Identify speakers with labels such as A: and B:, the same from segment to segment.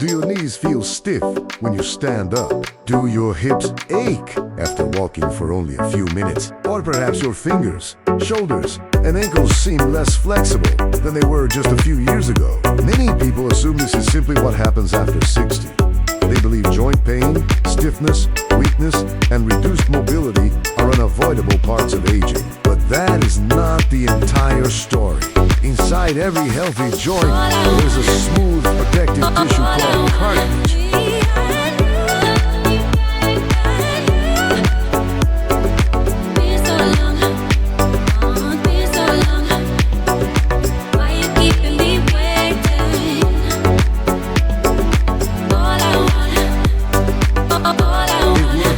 A: Do your knees feel stiff when you stand up? Do your hips ache after walking for only a few minutes? Or perhaps your fingers, shoulders, and ankles seem less flexible than they were just a few years ago? Many people assume this is simply what happens after 60. They believe joint pain, stiffness, weakness, and reduced mobility are unavoidable parts of aging. But that is not the entire story. Inside every healthy joint, there is a smooth protective tissue called cartilage.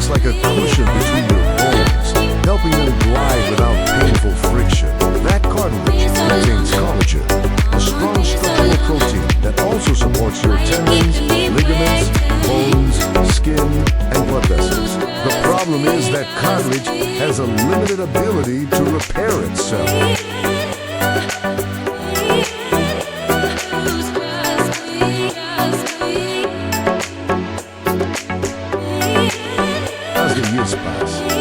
A: Like a cushion between your bones, helping you glide without painful friction. That cartilage contains collagen, a strong structural protein that also supports your tendons, ligaments, bones, skin, and blood vessels. The problem is that cartilage has a limited ability to repair itself.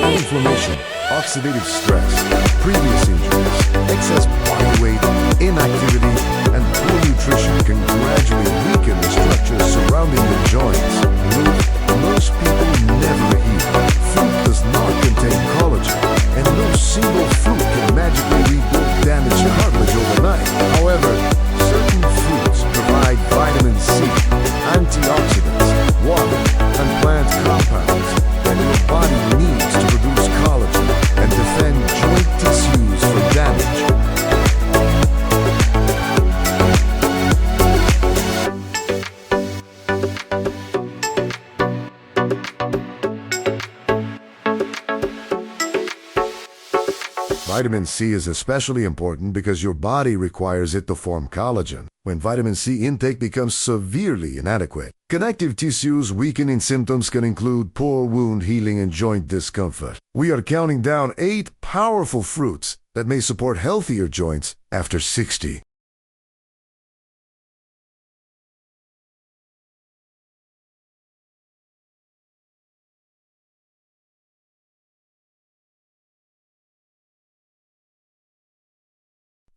A: Inflammation, oxidative stress, previous injuries, excess body weight, inactivity, and poor nutrition can gradually weaken the structures surrounding your joints. Look, most people never heal. Fruit does not contain collagen, and no single fruit can magically rebuild damaged cartilage overnight. However, certain fruits provide vitamin C, antioxidants, water, and plant compounds that your body needs to produce collagen and defend joint tissues from damage. Vitamin C is especially important because your body requires it to form collagen. When vitamin C intake becomes severely inadequate, connective tissues weakening symptoms can include poor wound healing and joint discomfort. We are counting down 8 powerful fruits that may support healthier joints after 60.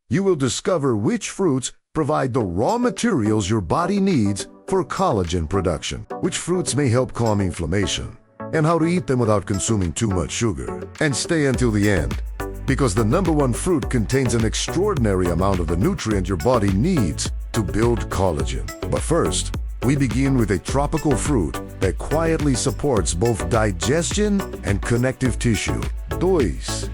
A: You will discover which fruits provide the raw materials your body needs for collagen production, which fruits may help calm inflammation, and how to eat them without consuming too much sugar. And stay until the end, because the #1 fruit contains an extraordinary amount of the nutrient your body needs to build collagen. But first, we begin with a tropical fruit that quietly supports both digestion and connective tissue. Dois.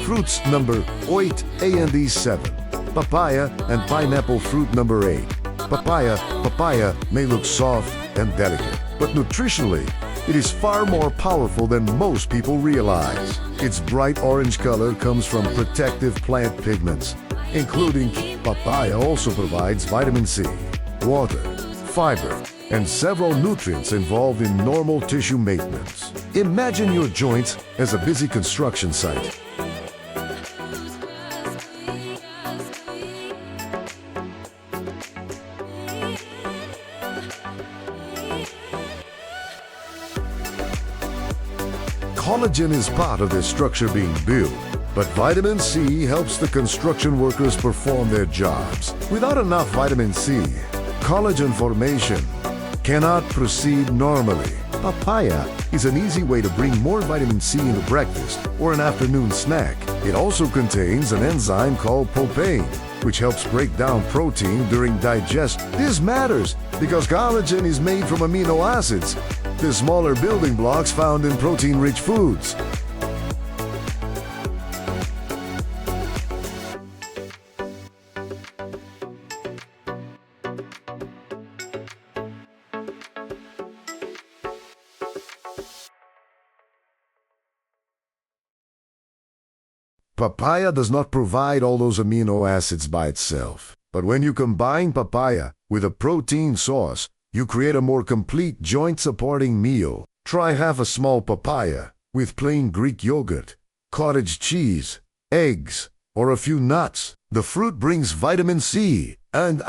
A: Fruits number 8 and 7. Papaya and pineapple fruit number 8. Papaya may look soft and delicate, but nutritionally, it is far more powerful than most people realize. Its bright orange color comes from protective plant pigments, including papaya also provides vitamin C, water, fiber, and several nutrients involved in normal tissue maintenance. Imagine your joints as a busy construction site. Collagen is part of this structure being built, but vitamin C helps the construction workers perform their jobs. Without enough vitamin C, collagen formation cannot proceed normally. Papaya is an easy way to bring more vitamin C into breakfast or an afternoon snack. It also contains an enzyme called papain, which helps break down protein during digestion. This matters because collagen is made from amino acids, the smaller building blocks found in protein-rich foods. Papaya does not provide all those amino acids by itself. But when you combine papaya with a protein source, you create a more complete joint-supporting meal. Try half a small papaya with plain Greek yogurt, cottage cheese, eggs, or a few nuts. The fruit brings vitamin C, and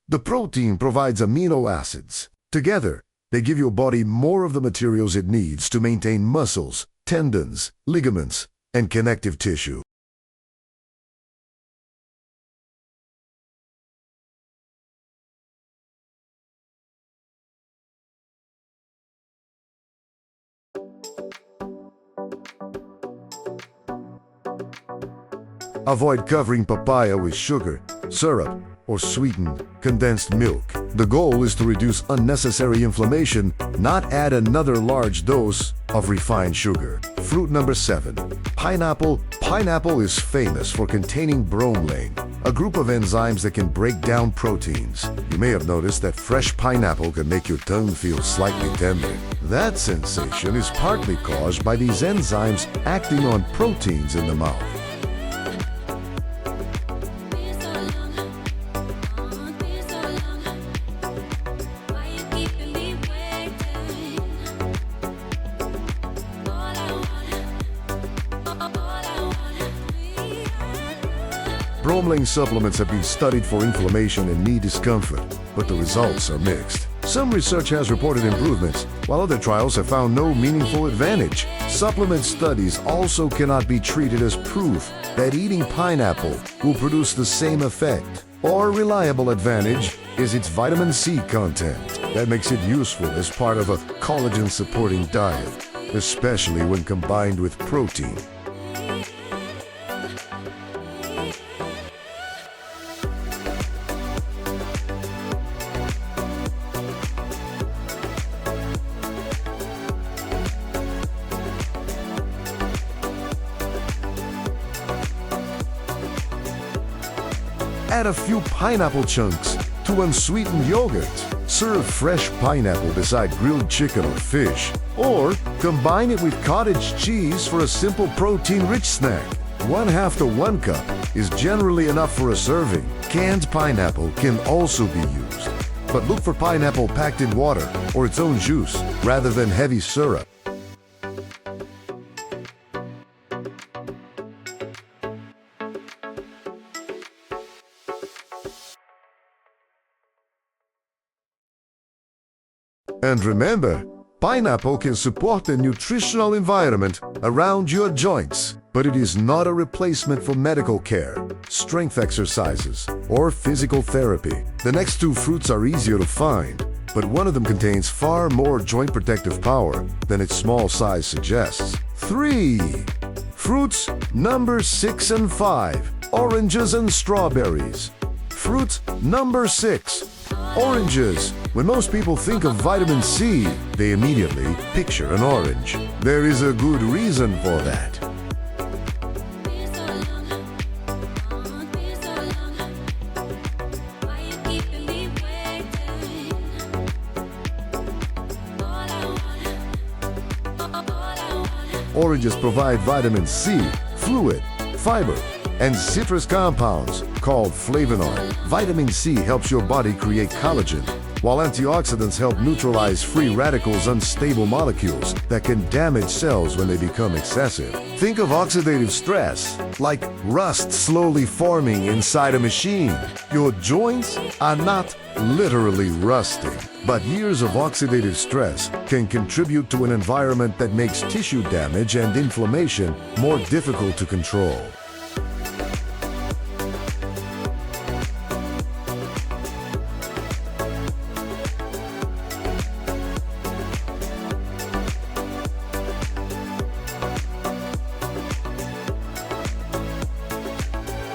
A: the protein provides amino acids. Together, they give your body more of the materials it needs to maintain muscles, tendons, ligaments, and connective tissue. Avoid covering papaya with sugar, syrup, or sweetened condensed milk. The goal is to reduce unnecessary inflammation, not add another large dose of refined sugar. Fruit number 7. Pineapple. Pineapple is famous for containing bromelain, a group of enzymes that can break down proteins. You may have noticed that fresh pineapple can make your tongue feel slightly tender. That sensation is partly caused by these enzymes acting on proteins in the mouth. Bromelain supplements have been studied for inflammation and knee discomfort, but the results are mixed. Some research has reported improvements, while other trials have found no meaningful advantage. Supplement studies also cannot be treated as proof that eating pineapple will produce the same effect. Our reliable advantage is its vitamin C content that makes it useful as part of a collagen-supporting diet, especially when combined with protein. Add a few pineapple chunks to unsweetened yogurt. Serve fresh pineapple beside grilled chicken or fish. Or combine it with cottage cheese for a simple protein-rich snack. 1/2 to 1 cup is generally enough for a serving. Canned pineapple can also be used, but look for pineapple packed in water or its own juice rather than heavy syrup. And remember, pineapple can support the nutritional environment around your joints, but it is not a replacement for medical care, strength exercises, or physical therapy. The next 2 fruits are easier to find, but one of them contains far more joint protective power than its small size suggests. 3. Fruits number 6 and 5, oranges and strawberries. Fruit number 6, oranges. When most people think of vitamin C, they immediately picture an orange. There is a good reason for that. Oranges provide vitamin C, fluid, fiber, and citrus compounds called flavonoid. Vitamin C helps your body create collagen, while antioxidants help neutralize free radicals, unstable molecules that can damage cells when they become excessive. Think of oxidative stress like rust slowly forming inside a machine. Your joints are not literally rusting, but years of oxidative stress can contribute to an environment that makes tissue damage and inflammation more difficult to control.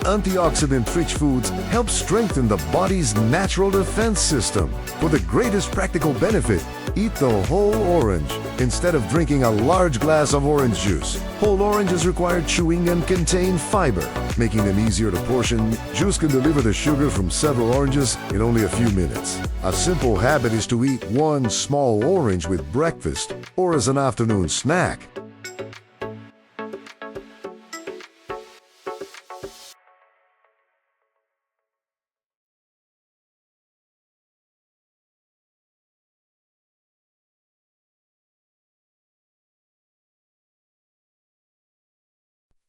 A: Antioxidant-rich foods help strengthen the body's natural defense system. For the greatest practical benefit, eat the whole orange instead of drinking a large glass of orange juice. Whole oranges require chewing and contain fiber, making them easier to portion. Juice can deliver the sugar from several oranges in only a few minutes. A simple habit is to eat 1 small orange with breakfast or as an afternoon snack.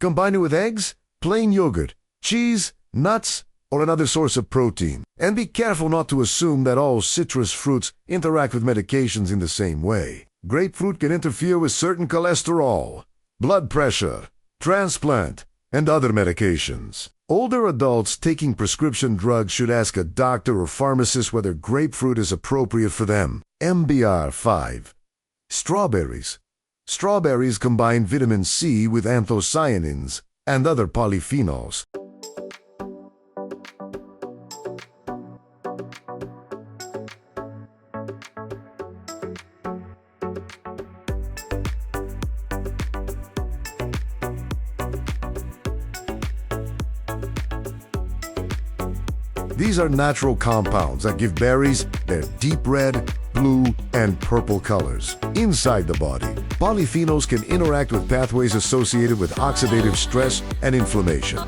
A: Combine it with eggs, plain yogurt, cheese, nuts, or another source of protein. And be careful not to assume that all citrus fruits interact with medications in the same way. Grapefruit can interfere with certain cholesterol, blood pressure, transplant, and other medications. Older adults taking prescription drugs should ask a doctor or pharmacist whether grapefruit is appropriate for them. MBR 5. Strawberries. Strawberries combine vitamin C with anthocyanins and other polyphenols. These are natural compounds that give berries their deep red, blue, and purple colors. Inside the body, polyphenols can interact with pathways associated with oxidative stress and inflammation.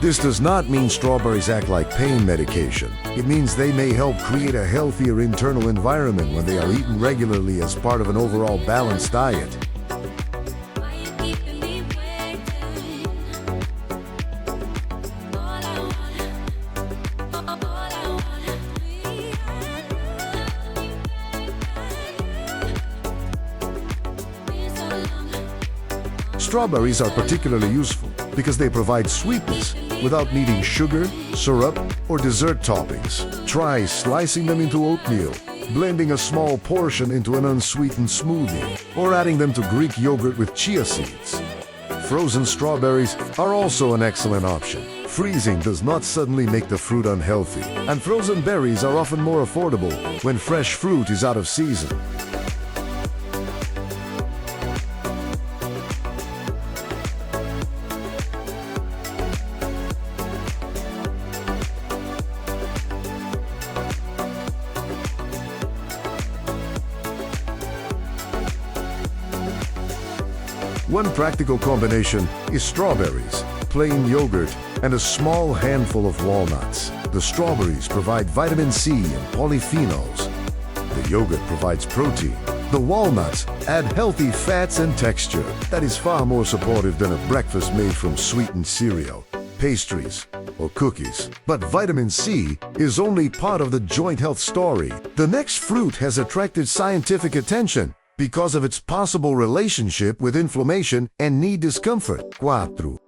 A: This does not mean strawberries act like pain medication. It means they may help create a healthier internal environment when they are eaten regularly as part of an overall balanced diet. Strawberries are particularly useful because they provide sweetness without needing sugar, syrup, or dessert toppings. Try slicing them into oatmeal, blending a small portion into an unsweetened smoothie, or adding them to Greek yogurt with chia seeds. Frozen strawberries are also an excellent option. Freezing does not suddenly make the fruit unhealthy, and frozen berries are often more affordable when fresh fruit is out of season. One practical combination is strawberries, plain yogurt, and a small handful of walnuts. The strawberries provide vitamin C and polyphenols. The yogurt provides protein. The walnuts add healthy fats and texture that is far more supportive than a breakfast made from sweetened cereal, pastries, or cookies. But vitamin C is only part of the joint health story. The next fruit has attracted scientific attention because of its possible relationship with inflammation and knee discomfort. 4.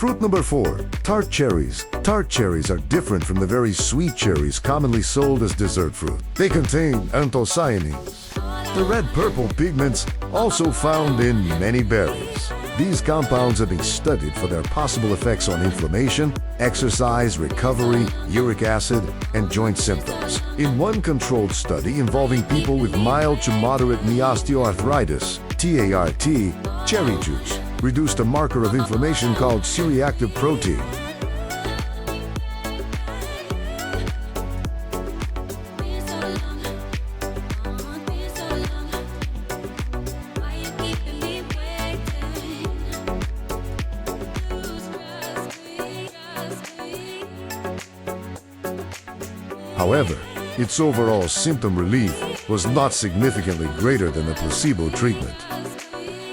A: Fruit number 4, tart cherries. Tart cherries are different from the very sweet cherries commonly sold as dessert fruit. They contain anthocyanins, the red-purple pigments also found in many berries. These compounds have been studied for their possible effects on inflammation, exercise, recovery, uric acid, and joint symptoms. In one controlled study involving people with mild to moderate knee osteoarthritis, TART, cherry juice reduced a marker of inflammation called C-reactive protein. However, its overall symptom relief was not significantly greater than the placebo treatment.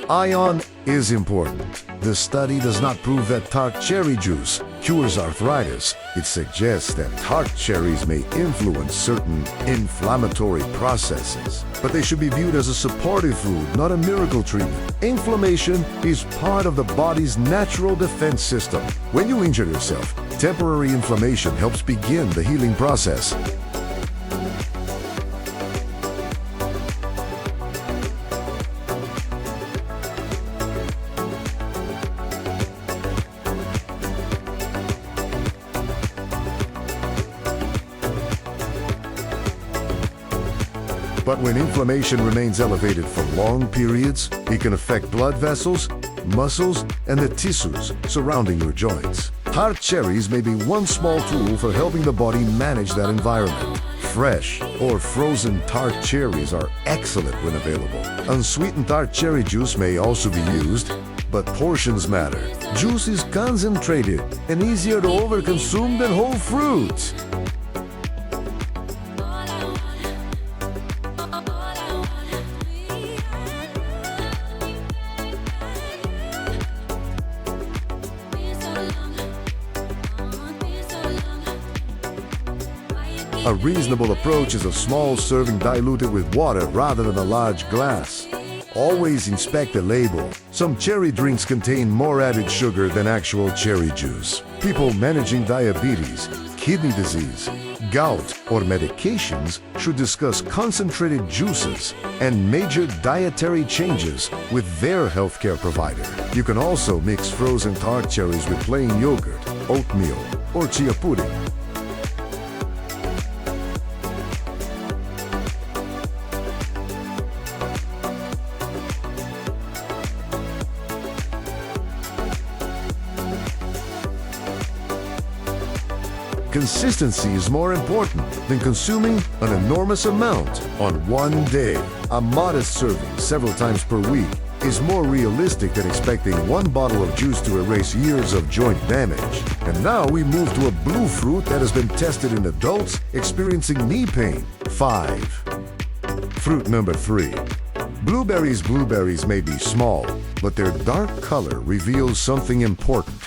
A: Iron is important. The study does not prove that tart cherry juice cures arthritis. It suggests that tart cherries may influence certain inflammatory processes, but they should be viewed as a supportive food, not a miracle treatment. Inflammation is part of the body's natural defense system. When you injure yourself, temporary inflammation helps begin the healing process. But when inflammation remains elevated for long periods, it can affect blood vessels, muscles, and the tissues surrounding your joints. Tart cherries may be one small tool for helping the body manage that environment. Fresh or frozen tart cherries are excellent when available. Unsweetened tart cherry juice may also be used, but portions matter. Juice is concentrated and easier to overconsume than whole fruits. A reasonable approach is a small serving diluted with water rather than a large glass. Always inspect the label. Some cherry drinks contain more added sugar than actual cherry juice. People managing diabetes, kidney disease, gout, or medications should discuss concentrated juices and major dietary changes with their healthcare provider. You can also mix frozen tart cherries with plain yogurt, oatmeal, or chia pudding. Consistency is more important than consuming an enormous amount on one day. A modest serving several times per week is more realistic than expecting one bottle of juice to erase years of joint damage. And now we move to a blue fruit that has been tested in adults experiencing knee pain. 5. Fruit number 3. Blueberries. Blueberries may be small, but their dark color reveals something important.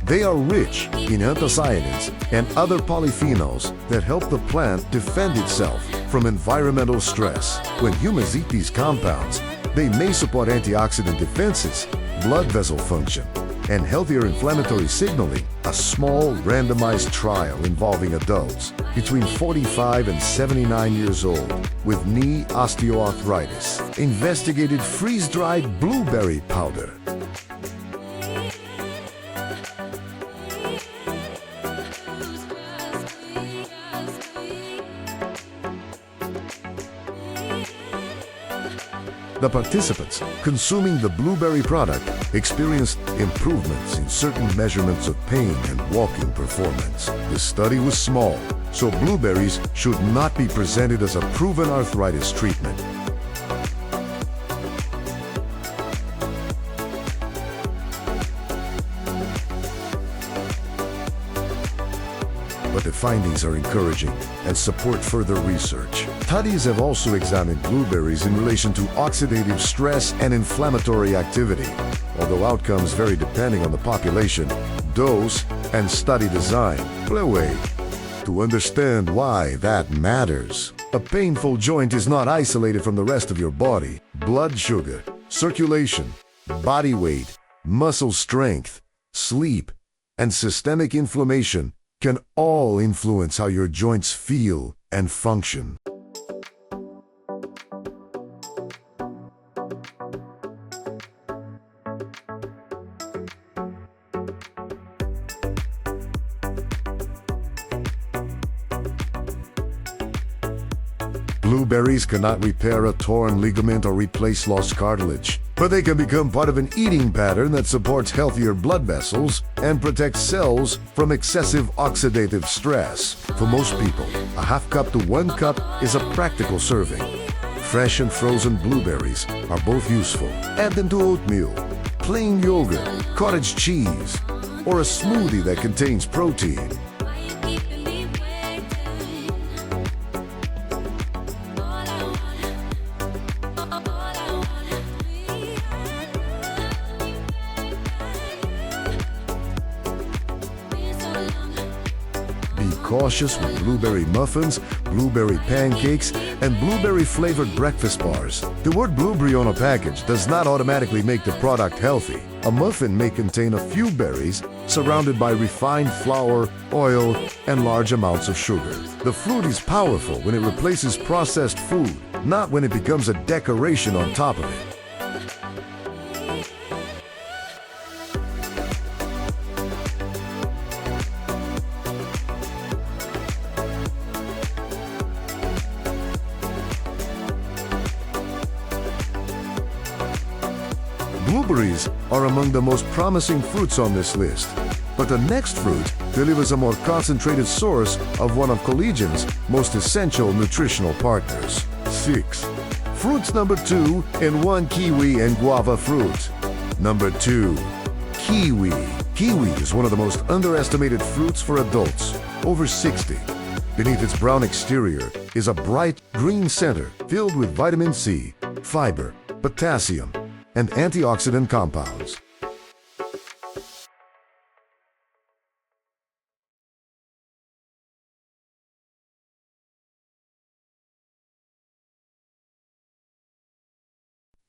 A: They are rich in antioxidants and other polyphenols that help the plant defend itself from environmental stress. When humans eat these compounds, they may support antioxidant defenses, blood vessel function, and healthier inflammatory signaling. A small randomized trial involving adults between 45 and 79 years old with knee osteoarthritis investigated freeze-dried blueberry powder. The participants consuming the blueberry product experienced improvements in certain measurements of pain and walking performance. The study was small, so blueberries should not be presented as a proven arthritis treatment. But the findings are encouraging and support further research. Studies have also examined blueberries in relation to oxidative stress and inflammatory activity, although outcomes vary depending on the population, dose, and study design. Wait, to understand why that matters. A painful joint is not isolated from the rest of your body. Blood sugar, circulation, body weight, muscle strength, sleep, and systemic inflammation can all influence how your joints feel and function. Blueberries cannot repair a torn ligament or replace lost cartilage, but they can become part of an eating pattern that supports healthier blood vessels and protects cells from excessive oxidative stress. For most people, a half cup to 1 cup is a practical serving. Fresh and frozen blueberries are both useful. Add them to oatmeal, plain yogurt, cottage cheese, or a smoothie that contains protein. Be cautious with blueberry muffins, blueberry pancakes, and blueberry-flavored breakfast bars. The word blueberry on a package does not automatically make the product healthy. A muffin may contain a few berries surrounded by refined flour, oil, and large amounts of sugar. The fruit is powerful when it replaces processed food, not when it becomes a decoration on top of it. Blueberries are among the most promising fruits on this list. But the next fruit delivers a more concentrated source of one of collagen's most essential nutritional partners. 6. Fruits number 2 and 1 kiwi and guava fruit. Number 2. Kiwi. Kiwi is one of the most underestimated fruits for adults, over 60. Beneath its brown exterior is a bright green center filled with vitamin C, fiber, potassium, and antioxidant compounds.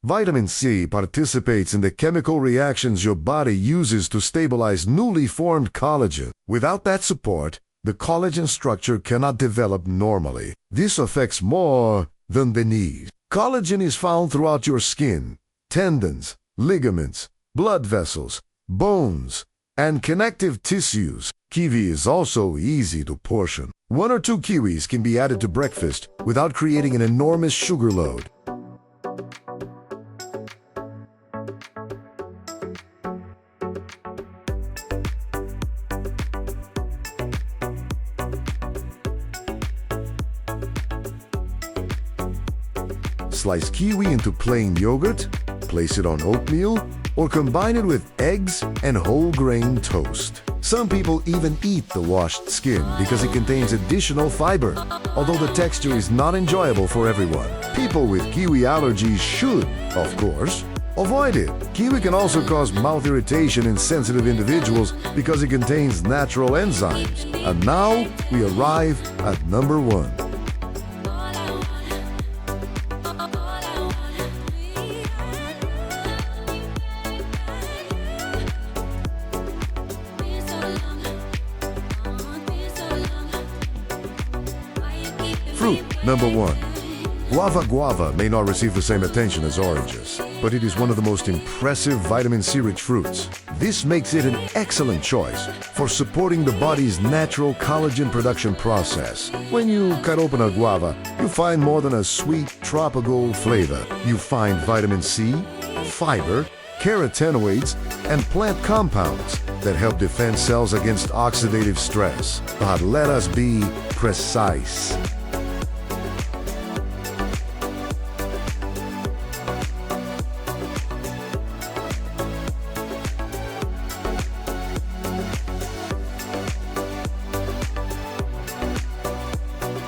A: Vitamin C participates in the chemical reactions your body uses to stabilize newly formed collagen. Without that support, the collagen structure cannot develop normally. This affects more than the knees. Collagen is found throughout your skin, tendons, ligaments, blood vessels, bones, and connective tissues. Kiwi is also easy to portion. 1 or 2 kiwis can be added to breakfast without creating an enormous sugar load. Slice kiwi into plain yogurt, place it on oatmeal, or combine it with eggs and whole grain toast. Some people even eat the washed skin because it contains additional fiber, although the texture is not enjoyable for everyone. People with kiwi allergies should, of course, avoid it. Kiwi can also cause mouth irritation in sensitive individuals because it contains natural enzymes. And now we arrive at number 1. Fruit number 1. Guava may not receive the same attention as oranges, but it is one of the most impressive vitamin C-rich fruits. This makes it an excellent choice for supporting the body's natural collagen production process. When you cut open a guava, you find more than a sweet tropical flavor. You find vitamin C, fiber, carotenoids, and plant compounds that help defend cells against oxidative stress. But let us be precise.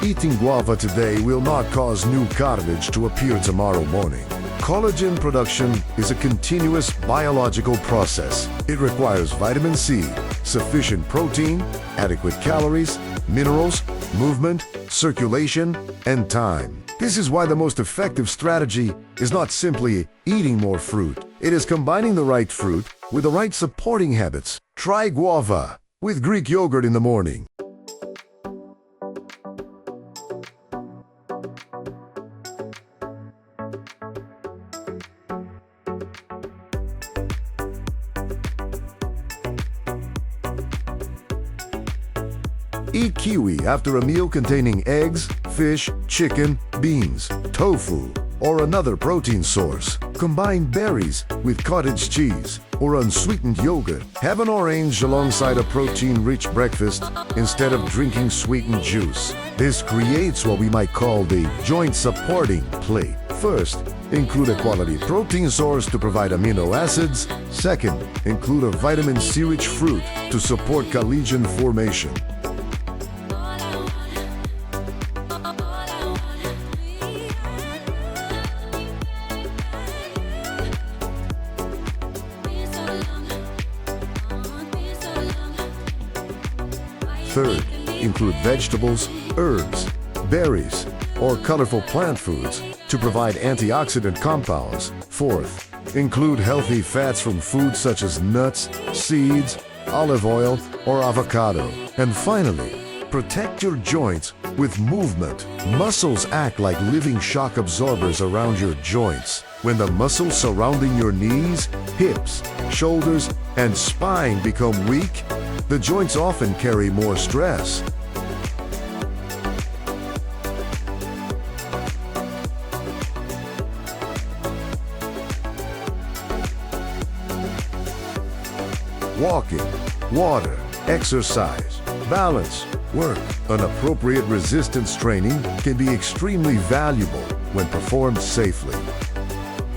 A: Eating guava today will not cause new cartilage to appear tomorrow morning. Collagen production is a continuous biological process. It requires vitamin C, sufficient protein, adequate calories, minerals, movement, circulation, and time. This is why the most effective strategy is not simply eating more fruit. It is combining the right fruit with the right supporting habits. Try guava with Greek yogurt in the morning. Eat kiwi after a meal containing eggs, fish, chicken, beans, tofu, or another protein source. Combine berries with cottage cheese or unsweetened yogurt. Have an orange alongside a protein-rich breakfast instead of drinking sweetened juice. This creates what we might call the joint-supporting plate. First, include a quality protein source to provide amino acids. Second, include a vitamin C-rich fruit to support collagen formation. Third, include vegetables, herbs, berries, or colorful plant foods to provide antioxidant compounds. Fourth, include healthy fats from foods such as nuts, seeds, olive oil, or avocado. And finally, protect your joints with movement. Muscles act like living shock absorbers around your joints. When the muscles surrounding your knees, hips, shoulders, and spine become weak, the joints often carry more stress. walking, water, exercise, balance, work. An appropriate resistance training can be extremely valuable when performed safely.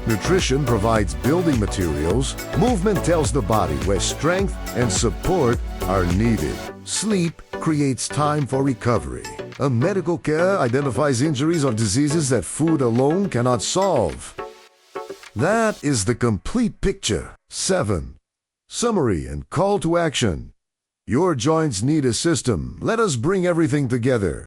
A: Nutrition provides building materials. Movement tells the body where strength and support are needed. Sleep creates time for recovery. A medical care identifies injuries or diseases that food alone cannot solve. That is the complete picture. 7. Summary and call to action. Your joints need a system. Let us bring everything together.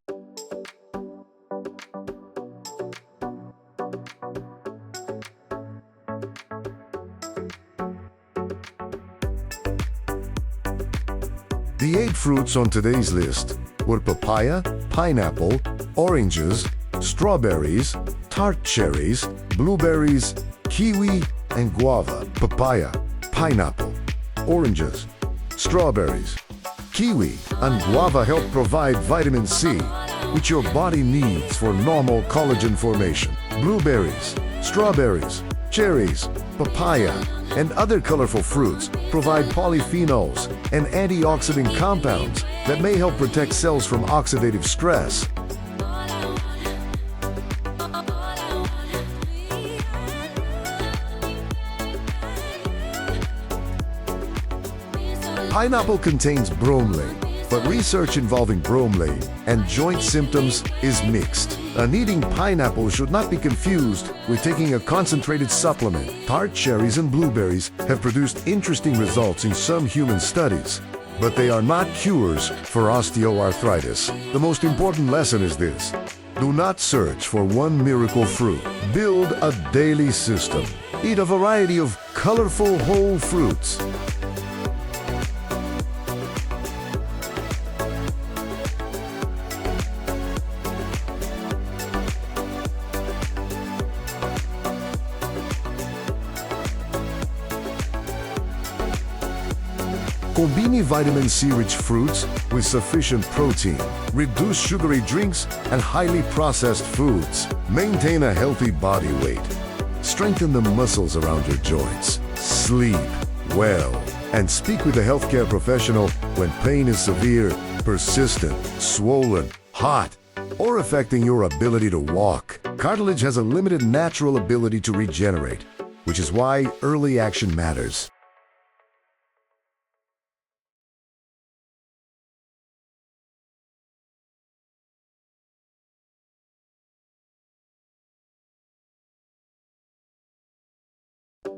A: The 8 fruits on today's list were papaya, pineapple, oranges, strawberries, tart cherries, blueberries, kiwi, and guava. Papaya, pineapple, oranges, strawberries, kiwi, and guava help provide vitamin C, which your body needs for normal collagen formation. Blueberries, strawberries, cherries, papaya, and other colorful fruits provide polyphenols and antioxidant compounds that may help protect cells from oxidative stress. Pineapple contains bromelain, but research involving bromelain and joint symptoms is mixed. And eating pineapple should not be confused with taking a concentrated supplement. Tart cherries and blueberries have produced interesting results in some human studies, but they are not cures for osteoarthritis. The most important lesson is this: do not search for one miracle fruit. Build a daily system. Eat a variety of colorful whole fruits. Combine vitamin C-rich fruits with sufficient protein. Reduce sugary drinks and highly processed foods. Maintain a healthy body weight. Strengthen the muscles around your joints. Sleep well. And speak with a healthcare professional when pain is severe, persistent, swollen, hot, or affecting your ability to walk. Cartilage has a limited natural ability to regenerate, which is why early action matters.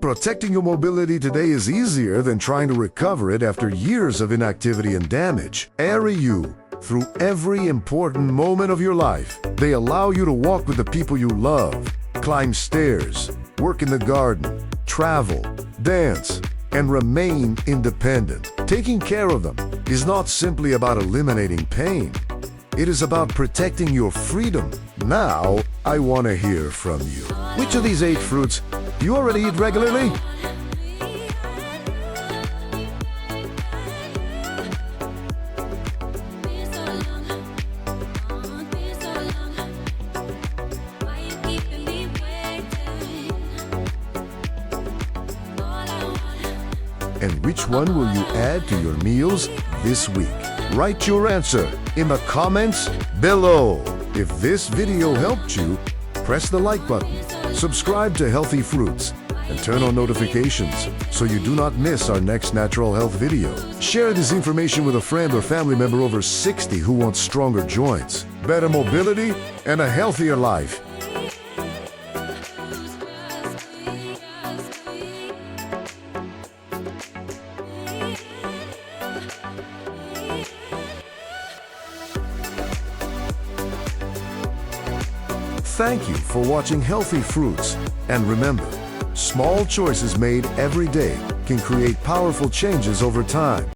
A: Protecting your mobility today is easier than trying to recover it after years of inactivity and damage. Carry you through every important moment of your life. They allow you to walk with the people you love, climb stairs, work in the garden, travel, dance, and remain independent. Taking care of them is not simply about eliminating pain. It is about protecting your freedom. Now, I want to hear from you. Which of these 8 fruits do you already eat regularly? And which one will you add to your meals this week? Write your answer in the comments below. If this video helped you, press the like button, subscribe to Healthy Fruits, and turn on notifications so you do not miss our next natural health video. Share this information with a friend or family member over 60 who wants stronger joints, better mobility, and a healthier life. Thank you for watching Healthy Fruits, and remember, small choices made every day can create powerful changes over time.